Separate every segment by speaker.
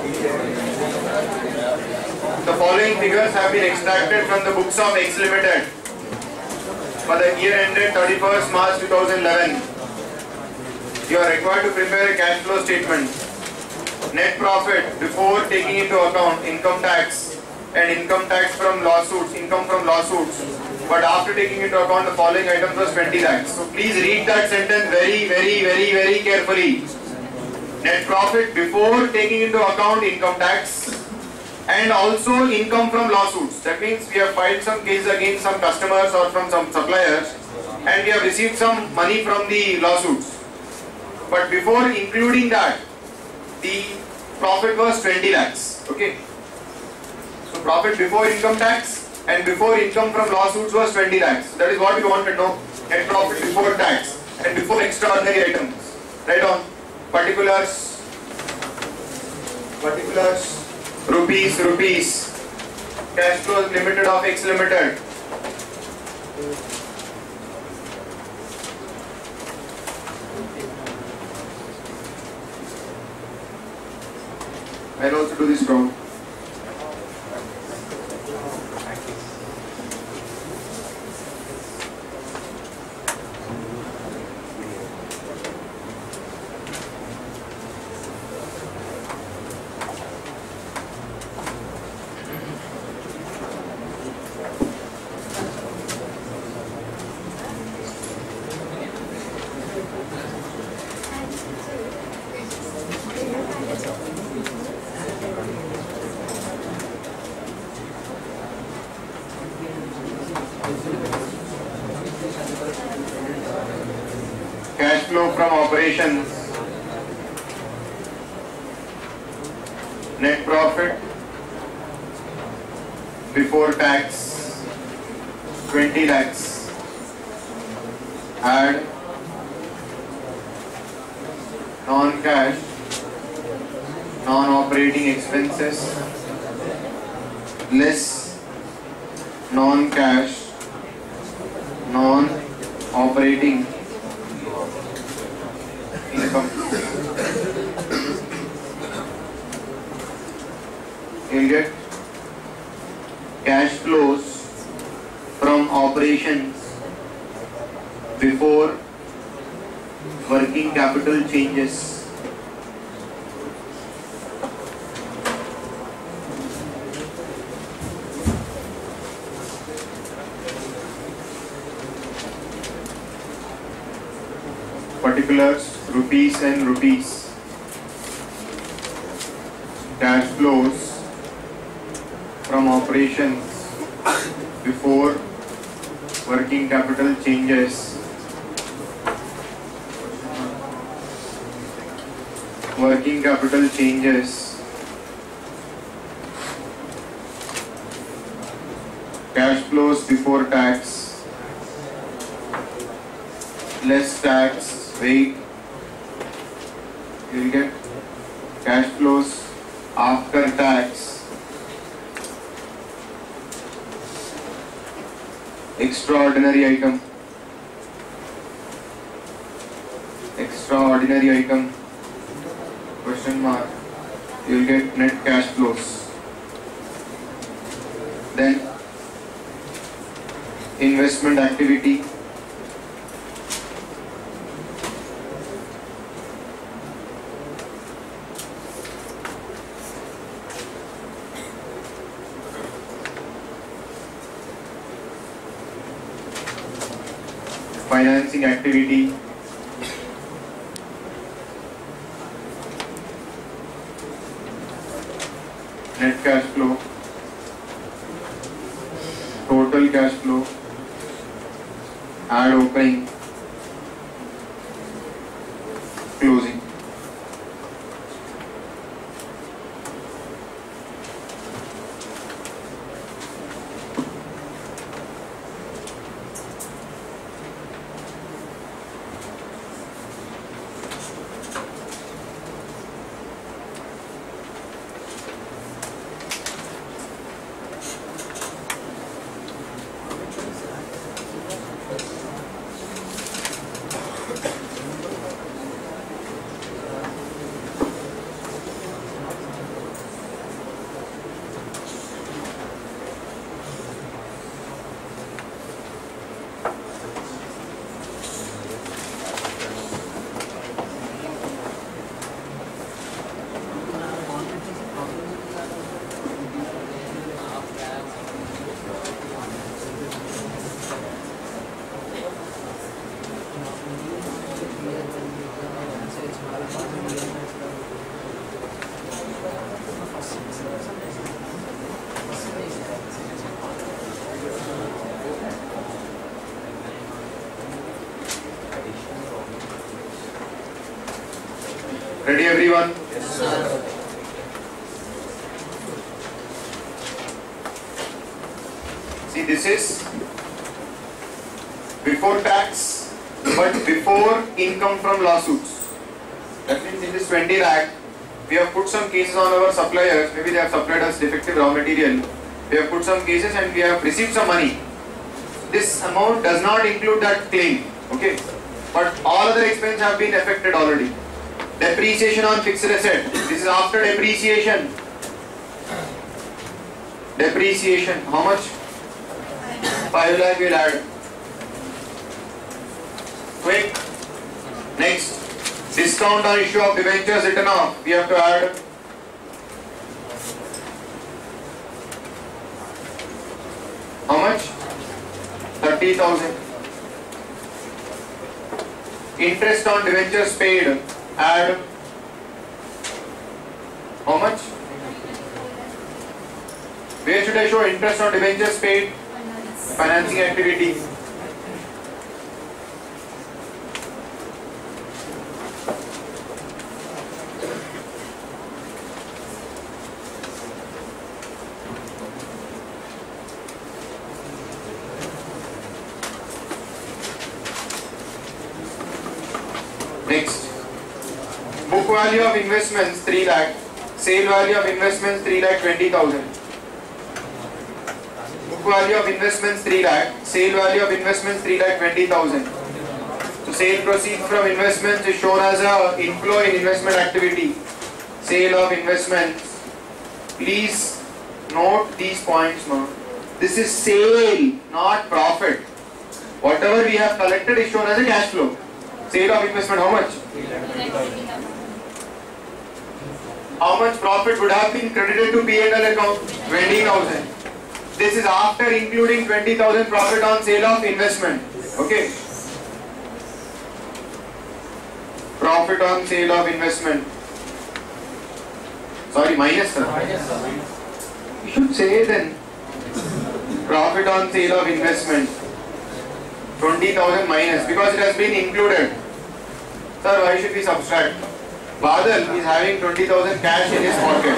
Speaker 1: The following figures have been extracted from the books of X Limited for the year ended 31st March 2011. You are required to prepare a cash flow statement. Net profit before taking into account income tax and income tax from lawsuits, income from lawsuits, but after taking into account the following items was 20 lakhs. So please read that sentence very carefully. Net profit before taking into account income tax and also income from lawsuits. That means we have filed some cases against some customers or from some suppliers and we have received some money from the lawsuits. But before including that, the profit was 20 lakhs. Okay. So profit before income tax and before income from lawsuits was 20 lakhs. That is what we want to know. Net profit before tax and before extraordinary items. Write down particulars, rupees, cash flows limited of X Limited. I'll also do this wrong. Cash flow from operations, net profit before tax 20 lakhs, add non-cash, non-operating expenses less non-cash, non-operating income. You'll get cash flows from operations before working capital changes. Particulars, rupees and rupees. Cash flows from operations before working capital changes. Working capital changes. Cash flows before tax, less tax. Wait, you will get cash flows after tax, extraordinary item, question mark, you will get net cash flows. Then investment activity, financing activity, net cash flow, total cash flow, add opening, closing. See, this is before tax, but before income from lawsuits. That means in this 20 lakh, we have put some cases on our suppliers. Maybe they have supplied us defective raw material. We have put some cases and we have received some money. This amount does not include that claim. Okay, but all other expenses have been affected already. Depreciation on fixed asset. This is after depreciation. Depreciation. How much? 5 lakh will add. Quick. Next. Discount on issue of debentures written off. We have to add. How much? 30,000. Interest on debentures paid. Add. How much? Where should I show interest on debentures paid? Financing activity. Next. Book value of investments 3 lakh. Sale value of investments 3 lakh 20,000. Book value of investments 3 lakh. Sale value of investments 3 lakh 20,000. So sale proceeds from investments is shown as a inflow in investment activity. Sale of investments. Please note these points now. This is sale, not profit. Whatever we have collected is shown as a cash flow. Sale of investment, how much? How much profit would have been credited to P&L account? 20,000. This is after including 20,000 profit on sale of investment. Okay. Profit on sale of investment. Sorry, minus sir. You should say then. Profit on sale of investment. 20,000 minus because it has been included. Sir, why should we subtract? Badal is having 20,000 cash in his pocket.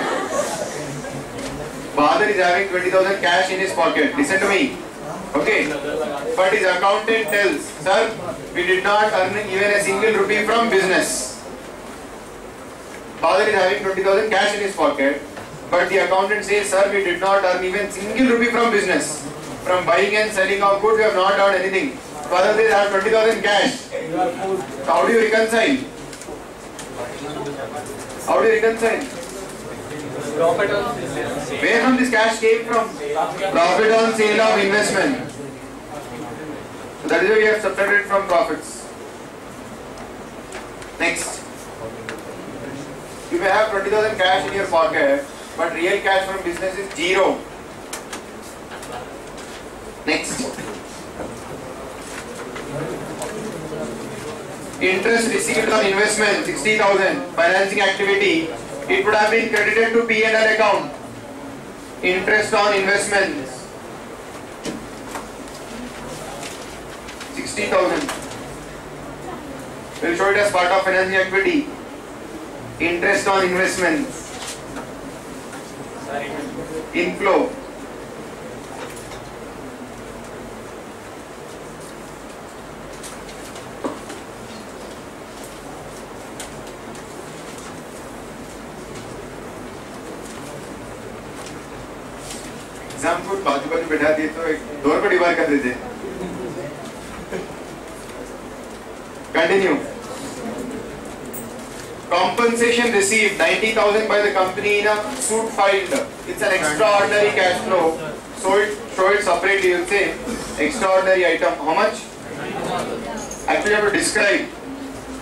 Speaker 1: Badal is having 20,000 cash in his pocket. Listen to me. Okay. But his accountant tells, sir, we did not earn even a single rupee from business. Badal is having 20,000 cash in his pocket. But the accountant says, sir, we did not earn even single rupee from business. From buying and selling of goods, we have not earned anything. Father says, I have 20,000 cash. So how do you reconcile? How do you reconcile? Where from this cash came from? Profit on sale of investment. So that is why we have subtracted from profits. Next. You may have 20,000 cash in your pocket, but real cash from business is 0. Next. Interest received on investment 60,000. Financing activity. It would have been credited to P&L account. Interest on investments 60,000. We'll show it as part of financing activity. Interest on investments. Inflow. Exam को बाजू बाजू बैठा दिए तो एक दौर को divide कर देते. Continue. Compensation received 90,000 by the company in a suit filed. It's an extraordinary cash flow. So show it separately. You'll say extraordinary item. How much? Actually, you have to describe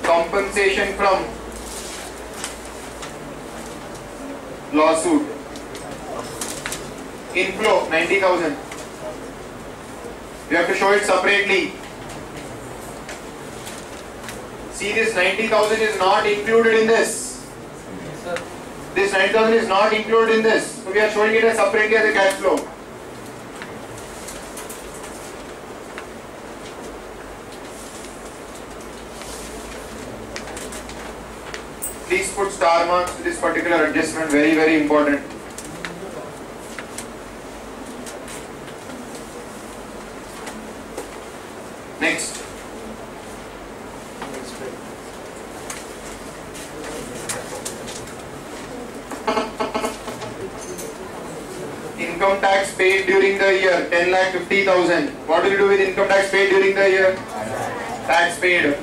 Speaker 1: compensation from lawsuit. Inflow 90,000. You have to show it separately. See, this 90,000 is not included in this. This 90,000 is not included in this. So we are showing it as separately as a cash flow. Please put star marks to this particular adjustment. Very, very important. Next. Income tax paid during the year 10,50,000. What do you do with income tax paid during the year? Tax paid.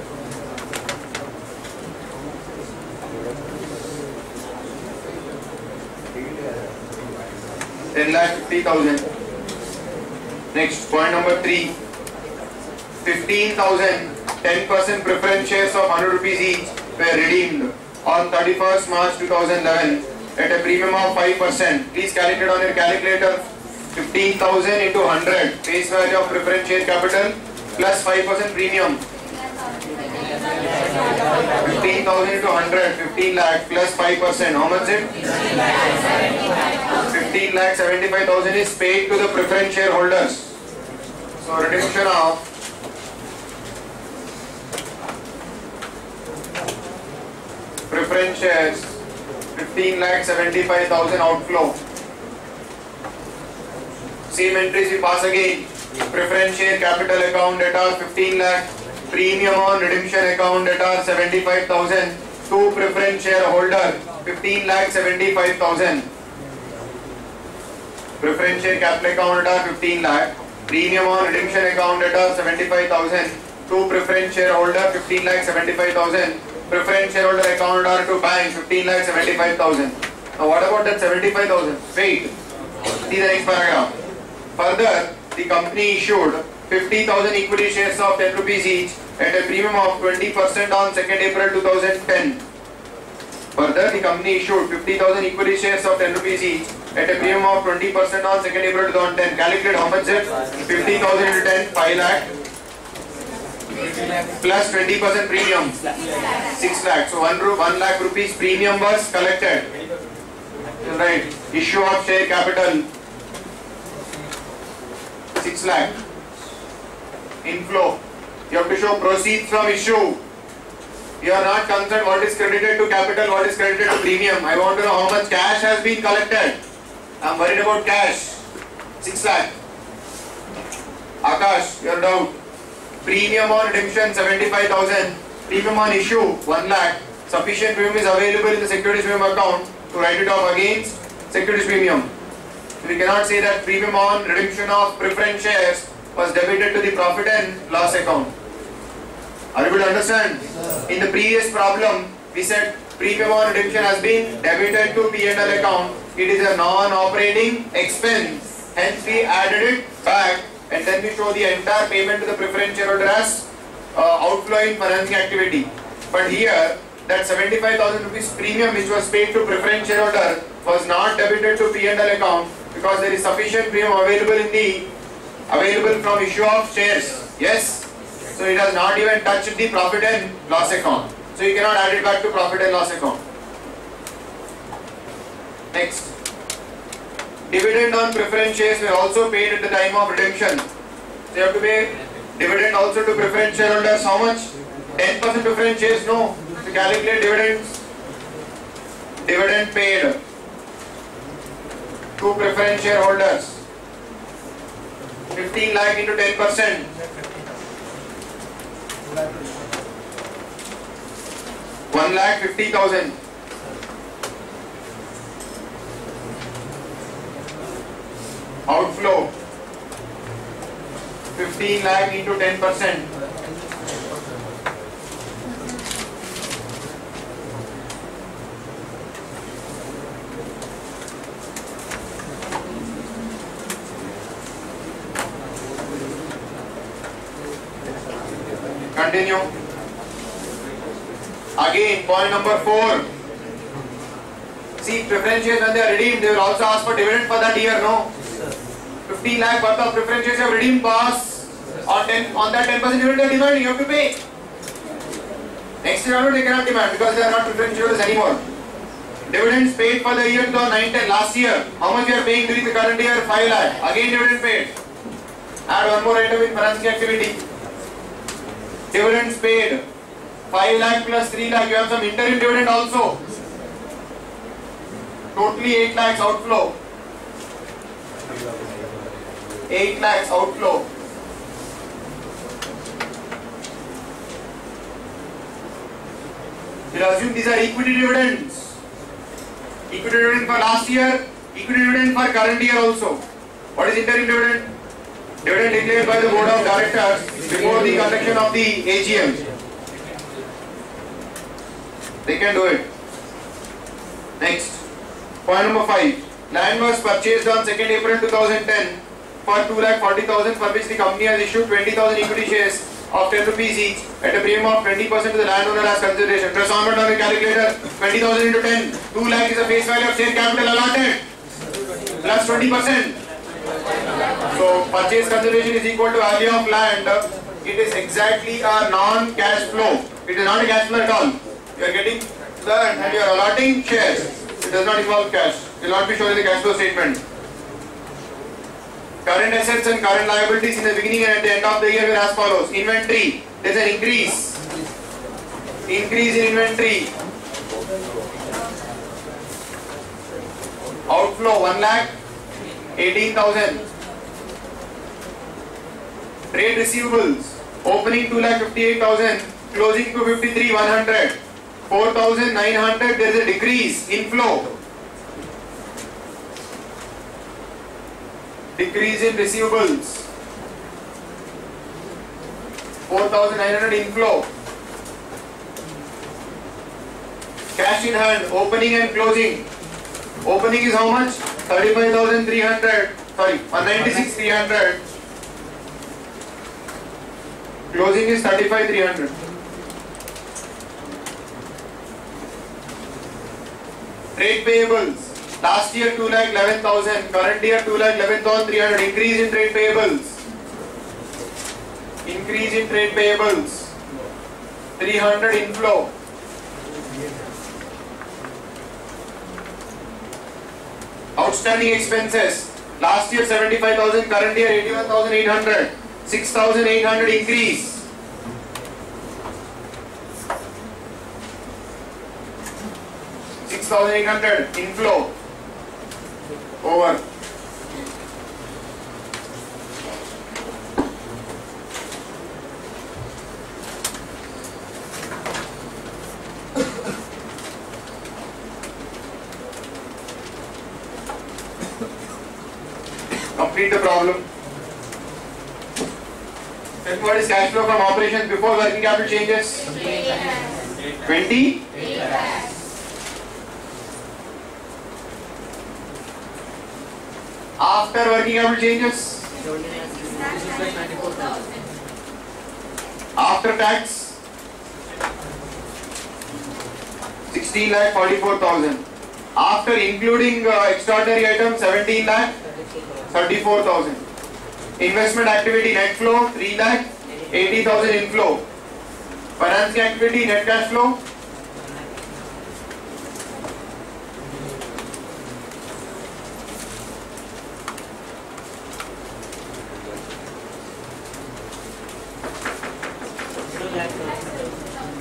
Speaker 1: $10,50,000. Next, point number 3. 15,000 10% preference shares of 100 rupees each were redeemed on 31st March 2011 at a premium of 5%. Please calculate on your calculator. 15,000 into 100 face value of preference share capital plus 5% premium. 15,000 into 100, 15 lakh plus 5%. How much is it? 15,75,000 is paid to the preference shareholders. So redemption of preference shares 15,75,000 outflow. Same entries we pass again. Preference share capital account debtor 15 lakh. Premium on redemption account debtor 75,000. To preference shareholder 15,75,000. Preference share capital account debtor 15 lakh. Premium on redemption account debtor 75,000. To preference shareholder 15,75,000. Preference shareholder account debtor to bank 15,75,000. Now what about that 75,000? Wait. See the next paragraph. Further, the company issued 50,000 equity shares of 10 rupees each at a premium of 20% on 2nd April 2010. Further, the company issued 50,000 equity shares of 10 rupees each at a premium of 20% on 2nd April 2010. Calculate how much is 50,000 into 10, 5 lakh plus 20% premium, 6 lakh. So 1 lakh rupees premium was collected. Right. Issue of share capital 6 lakh. Inflow. You have to show proceeds from issue. You are not concerned what is credited to capital, what is credited to premium. I want to know how much cash has been collected. I am worried about cash. 6 lakh. Akash, your doubt. Premium on redemption 75,000. Premium on issue 1 lakh. Sufficient premium is available in the securities premium account to write it off against securities premium. So we cannot say that premium on redemption of preference shares was debited to the profit and loss account. Are you able to understand? In the previous problem, we said premium on redemption has been debited to P&L account. It is a non-operating expense. Hence we added it back and then we show the entire payment to the preference shareholder as outflow in financing activity. But here, that 75,000 rupees premium which was paid to preference shareholder was not debited to P&L account because there is sufficient premium available from issue of shares. Yes? So it has not even touched the profit and loss account. So you cannot add it back to profit and loss account. Next. Dividend on preference shares were also paid at the time of redemption. So you have to pay dividend also to preference shareholders. How much? 10% preference shares? No. To calculate dividends. Dividend paid to preference shareholders. 15 lakh into 10%. 1,50,000. Outflow 15 lakh into 10%. Continue. Again, point number 4. See, preference shares when they are redeemed, they will also ask for dividend for that year, no? 15 lakh worth of preference shares have redeemed pass. On that 10% dividend they are demanding, you have to pay. Next year onward they cannot demand because they are not preference shareholders anymore. Dividends paid for the year 2009-10 last year. How much you are paying during the current year? 5 lakh. Again dividend paid. Add one more item in financing activity. Dividends paid 5 lakh plus 3 lakh. You have some interim dividend also. Totally 8 lakhs outflow. 8 lakhs outflow. We'll assume these are equity dividends. Equity dividend for last year, equity dividend for current year also. What is interim dividend? Dividend declared by the board of directors before the conduction of the AGM. They can do it. Next, point number 5. Land was purchased on 2nd April 2010 for 2,40,000, for which the company has issued 20,000 equity shares of 10 rupees each at a premium of 20% to the landowner as consideration. Press on button on the calculator. 20,000 into 10. 2 lakh is the face value of share capital allotted plus 20%. So purchase consideration is equal to value of land. It is exactly a non-cash flow. It is not a cash flow at all. You are getting land and you are allotting shares. It does not involve cash. It will not be shown in the cash flow statement. Current assets and current liabilities in the beginning and at the end of the year were as follows. Inventory, there is an increase. Increase in inventory. Outflow 1,18,000. Trade receivables, opening 2,58,000, closing 253,100. 4,900, there is a decrease, inflow. Decrease in receivables. 4,900 inflow. Cash in hand, opening and closing. Opening is how much? 35,300. Sorry, 196,300. Closing is 35,300. Trade payables. Last year 2,11,000. Current year 2,11,300. Increase in trade payables. Increase in trade payables. 300 inflow. Outstanding expenses. Last year 75,000. Current year 81,800. 6,800 increase. $6,800 inflow. Over. Complete the problem. And what is cash flow from operations before working capital changes? 20? After working capital changes? After tax? 16,44,000. After including extraordinary items, 17,34,000. Investment activity net flow 3,80,000 inflow. Financing activity net cash flow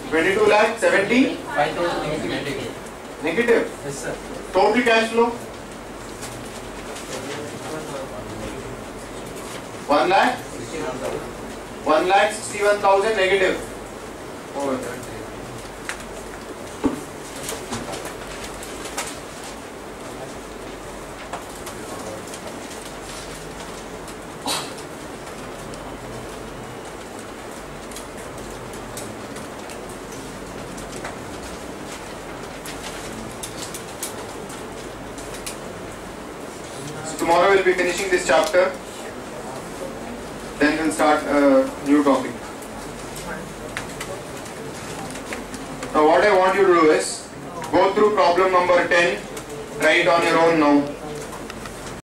Speaker 1: 22 lakh 70 negative.
Speaker 2: Yes, sir.
Speaker 1: Total cash flow 1,61,000 negative. Over. Tomorrow we'll be finishing this chapter, then we'll start a new topic. Now what I want you to do is, go through problem number 10, try it on your own now.